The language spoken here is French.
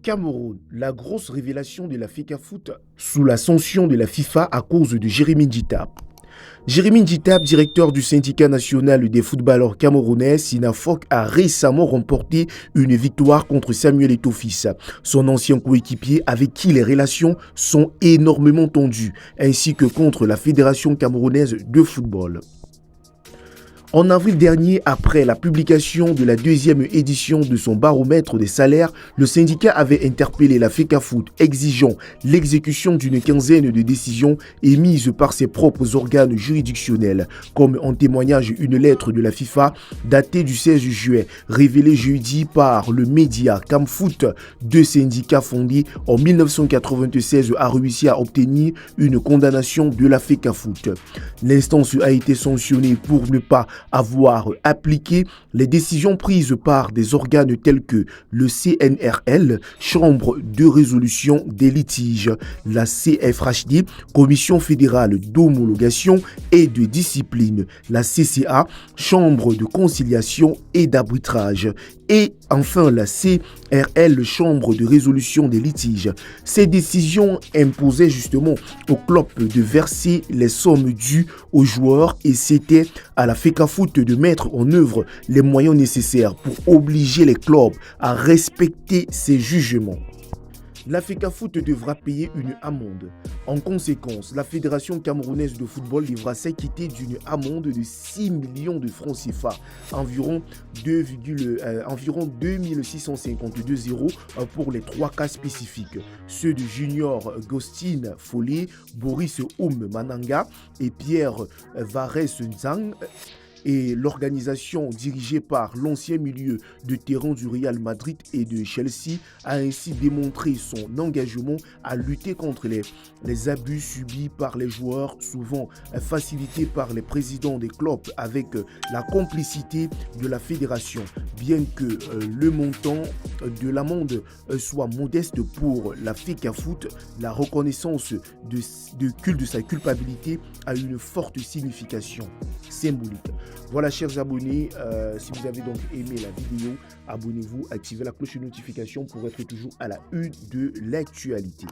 Cameroun, la grosse révélation de la FECAFOOT sous la sanction de la FIFA à cause de Jérémy Djitap. Jérémy Djitap, directeur du syndicat national des footballeurs camerounais, Sinafoc, a récemment remporté une victoire contre Samuel Eto'o-Fils, son ancien coéquipier avec qui les relations sont énormément tendues, ainsi que contre la Fédération camerounaise de football. En avril dernier, après la publication de la deuxième édition de son baromètre des salaires, le syndicat avait interpellé la FECAFOOT exigeant l'exécution d'une quinzaine de décisions émises par ses propres organes juridictionnels, comme en témoignage une lettre de la FIFA datée du 16 juillet, révélée jeudi par le média Camfoot. Deux syndicats fondés en 1996 a réussi à obtenir une condamnation de la FECAFOOT. L'instance a été sanctionnée pour ne pas avoir appliqué les décisions prises par des organes tels que le CNRL, Chambre de résolution des litiges, la CFHD, Commission fédérale d'homologation et de discipline, la CCA, Chambre de conciliation et d'arbitrage, et enfin la CRL, Chambre de résolution des litiges. Ces décisions imposaient justement au club de verser les sommes dues aux joueurs et c'était à la FECAFOOT de mettre en œuvre les moyens nécessaires pour obliger les clubs à respecter ces jugements. La FECAFOOT devra payer une amende. En conséquence, la Fédération camerounaise de football devra s'acquitter d'une amende de 6 millions de francs CFA, environ 2652 euros pour les trois cas spécifiques, ceux de Junior Gostin Follet, Boris Oum Mananga et Pierre Vares Nzang. Et l'organisation dirigée par l'ancien milieu de terrain du Real Madrid et de Chelsea a ainsi démontré son engagement à lutter contre les abus subis par les joueurs, souvent facilités par les présidents des clubs avec la complicité de la fédération. Bien que le montant de l'amende soit modeste pour la FECAFOOT, la reconnaissance de sa culpabilité a une forte signification symbolique. Voilà, chers abonnés, si vous avez donc aimé la vidéo, abonnez-vous, activez la cloche de notification pour être toujours à la une de l'actualité.